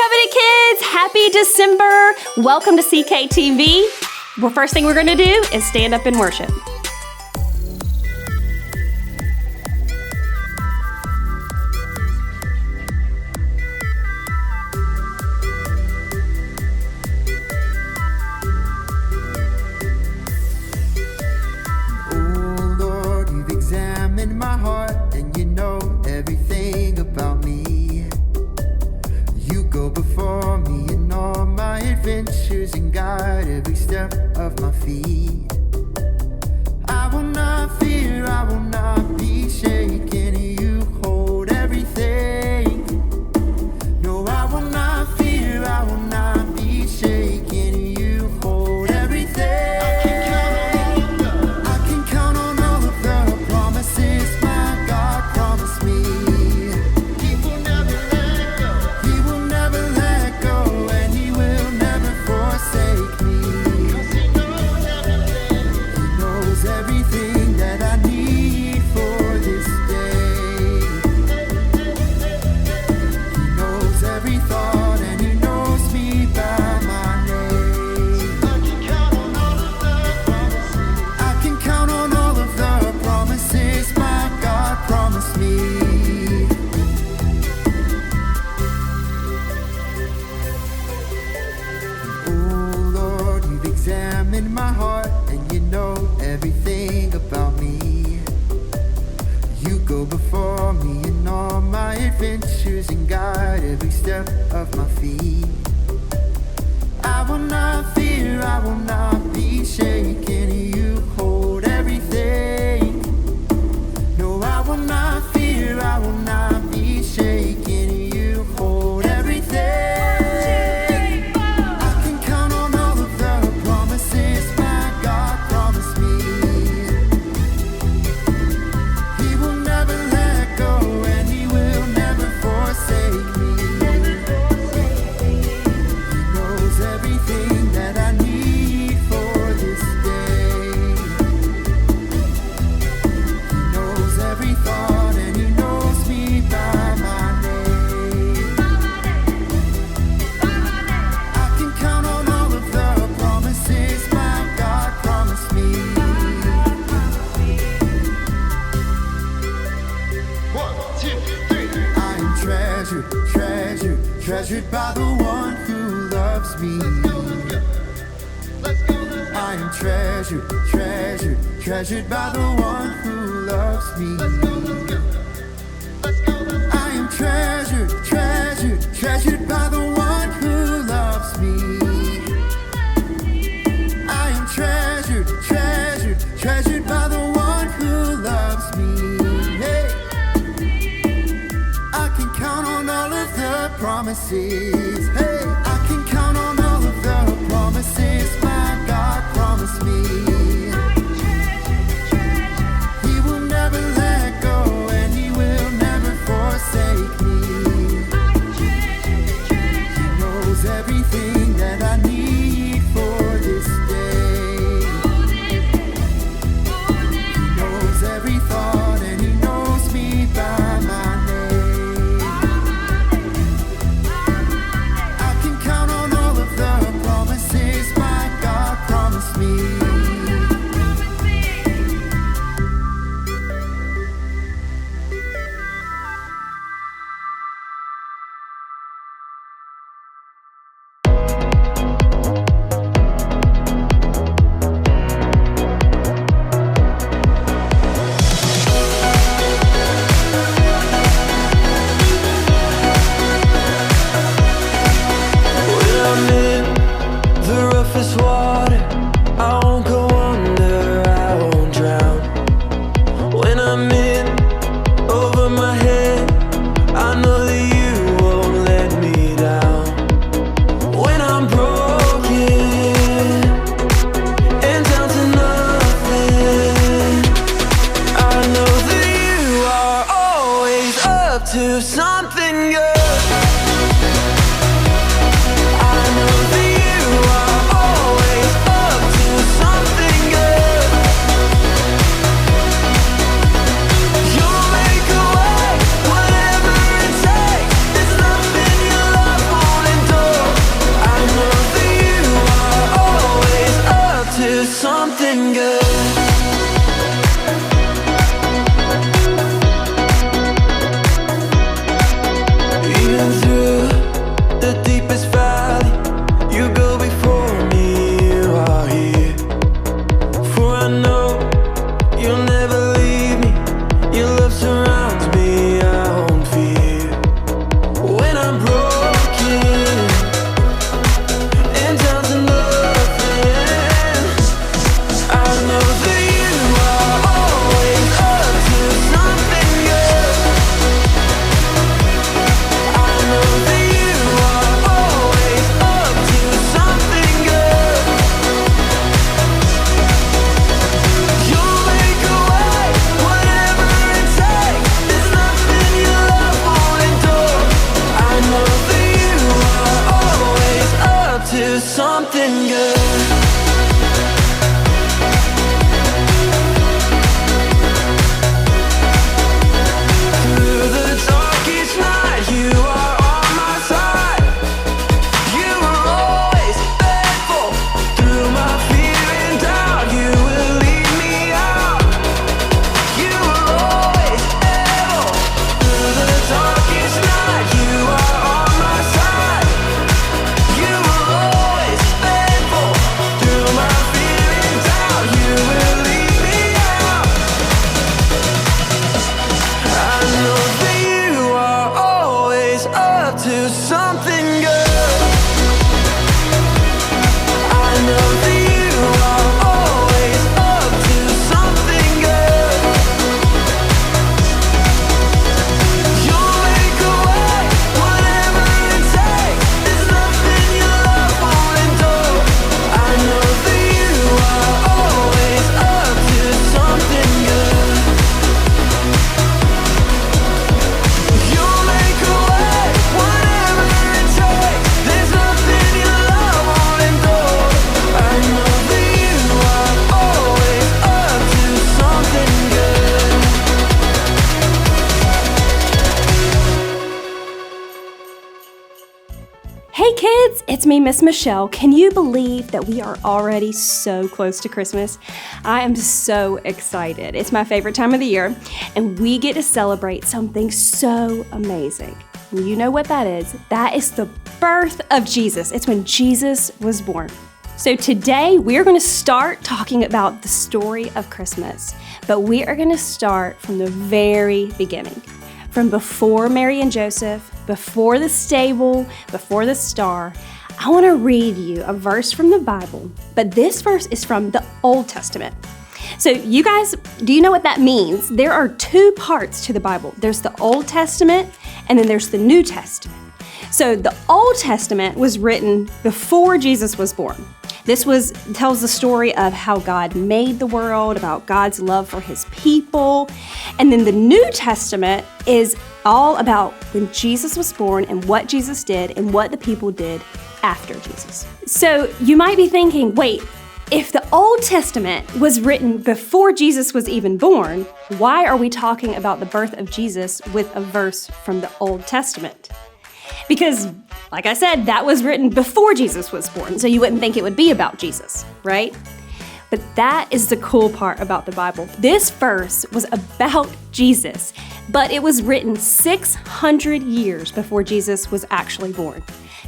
Covenant Kids, happy December. Welcome to CKTV. The first thing we're going to do is stand up and worship. Oh Lord, you've examined my heart and you know everything about me. You go before me in all my adventures and guide every step of my feet. I will not fear, I will not be shaken. You hold everything. No, I will not fear, I will not be shaken. You hold everything. I can count on all of the promises my God promised me. He will never let go. He will never let go, and He will never forsake me. 'Cause He knows everything. He knows everything that I need for this day. He knows every thought, and He knows me by my name. I can count on all of the promises my God promised me. Oh Lord, you've examined my heart and you know everything about me. You go before me in all my adventures and guide every step of my feet. I will not fear, I will not be shaken. You hold everything. No, I will not fear, I will not be shaken. You hold everything. I can count on all of the promises my God promised me. He will never let go, and He will never forsake me. He knows everything that I need for this day. He knows every thought, and He knows me by my name. I can count on all of the promises my God promised me. 1, 2, 3. I am treasured, treasured, treasured by the one who loves me. I am treasured, treasured, treasured by the one who loves me. I am treasured, treasured, treasured by the one who loves me. I am treasured, treasured, treasured by the one who loves me. Hey. I can count on all of the promises. Hey, I can count on all of the promises my God promised me. He will never let go, and He will never forsake me. He knows everything that I need for this day. He knows every thought, and He knows me by my name. I can count on all of the promises my God promised me. something good. Through the darkest night, you are on my side. You are always faithful. Through my fear and doubt, you will lead me out. You are always able. Through the darkest night, you are on my side. You are always faithful. Through my fear and doubt, you will lead me out. I know that you are always up to something good. I know that you are always up to something good. You'll make a way, whatever it takes. There's nothing your love won't endure. I know that you are always up to something good. You'll make a way, whatever it takes. There's nothing your love won't endure. I know that you are always up to something good. Hey kids, it's me, Miss Michelle. Can you believe that we are already so close to Christmas? I am so excited. It's my favorite time of the year, and we get to celebrate something so amazing. You know what that is? That is the birth of Jesus. It's when Jesus was born. So today we're going to start talking about the story of Christmas, but we are going to start from the very beginning. From before Mary and Joseph, before the stable, before the star. I want to read you a verse from the Bible, but this verse is from the Old Testament. So you guys, do you know what that means? There are two parts to the Bible. There's the Old Testament, and then there's the New Testament. So the Old Testament was written before Jesus was born. This tells the story of how God made the world, about God's love for his people. And then the New Testament is all about when Jesus was born and what Jesus did and what the people did after Jesus. So you might be thinking, wait, if the Old Testament was written before Jesus was even born, why are we talking about the birth of Jesus with a verse from the Old Testament? Because, like I said, that was written before Jesus was born, so you wouldn't think it would be about Jesus, right? But that is the cool part about the Bible. This verse was about Jesus, but it was written 600 years before Jesus was actually born.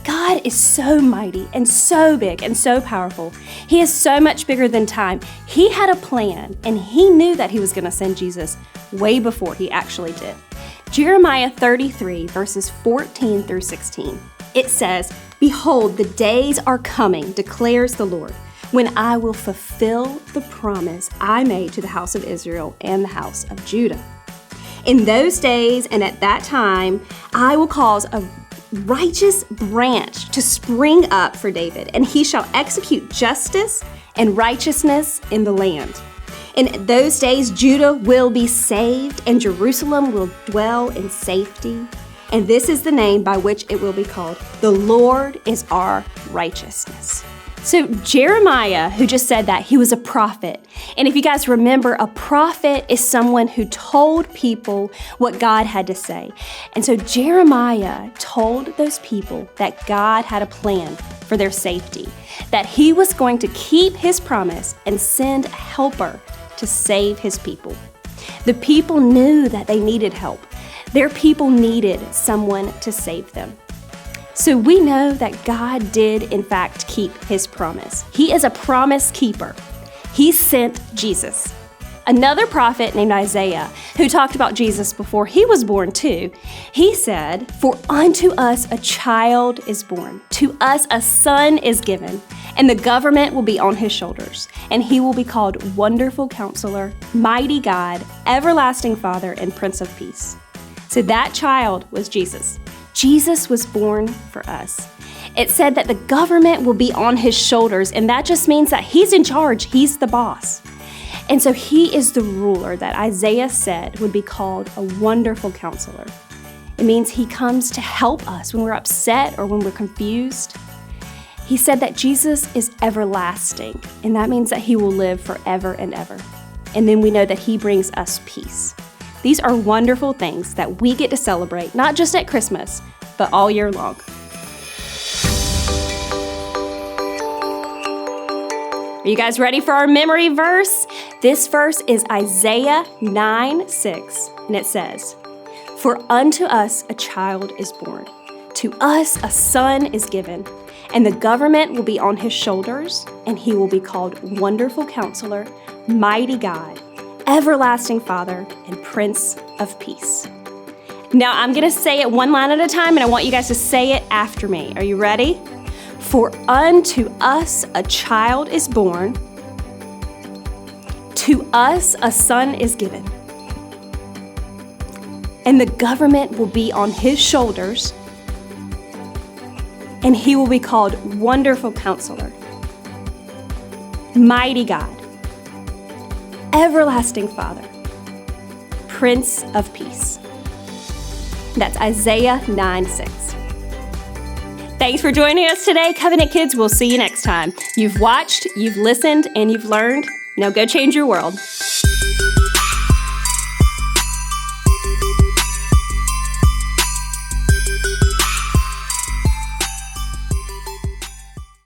God is so mighty and so big and so powerful. He is so much bigger than time. He had a plan, and he knew that he was going to send Jesus way before he actually did. Jeremiah 33, verses 14 through 16. It says, "Behold, the days are coming, declares the Lord, when I will fulfill the promise I made to the house of Israel and the house of Judah. In those days and at that time, I will cause a righteous branch to spring up for David, and he shall execute justice and righteousness in the land. In those days, Judah will be saved, and Jerusalem will dwell in safety. And this is the name by which it will be called: the Lord is our righteousness." So Jeremiah, who just said that, he was a prophet. And if you guys remember, a prophet is someone who told people what God had to say. And so Jeremiah told those people that God had a plan for their safety, that he was going to keep his promise and send a helper to save his people. The people knew that they needed help. Their people needed someone to save them. So we know that God did, in fact, keep his promise. He is a promise keeper. He sent Jesus. Another prophet named Isaiah, who talked about Jesus before he was born too, he said, "For unto us a child is born, to us a son is given, and the government will be on his shoulders, and he will be called Wonderful Counselor, Mighty God, Everlasting Father, and Prince of Peace." So that child was Jesus. Jesus was born for us. It said that the government will be on his shoulders, and that just means that he's in charge. He's the boss. And so he is the ruler that Isaiah said would be called a Wonderful Counselor. It means he comes to help us when we're upset or when we're confused. He said that Jesus is everlasting, and that means that he will live forever and ever. And then we know that he brings us peace. These are wonderful things that we get to celebrate, not just at Christmas, but all year long. Are you guys ready for our memory verse? This verse is Isaiah 9:6, and it says, "For unto us a child is born, to us a son is given, and the government will be on his shoulders, and he will be called Wonderful Counselor, Mighty God, Everlasting Father, and Prince of Peace." Now I'm going to say it one line at a time, and I want you guys to say it after me. Are you ready? For unto us a child is born, to us a son is given, and the government will be on his shoulders, and he will be called Wonderful Counselor, Mighty God, Everlasting Father, Prince of Peace. That's Isaiah 9:6. Thanks for joining us today, Covenant Kids. We'll see you next time. You've watched, you've listened, and you've learned. Now go change your world.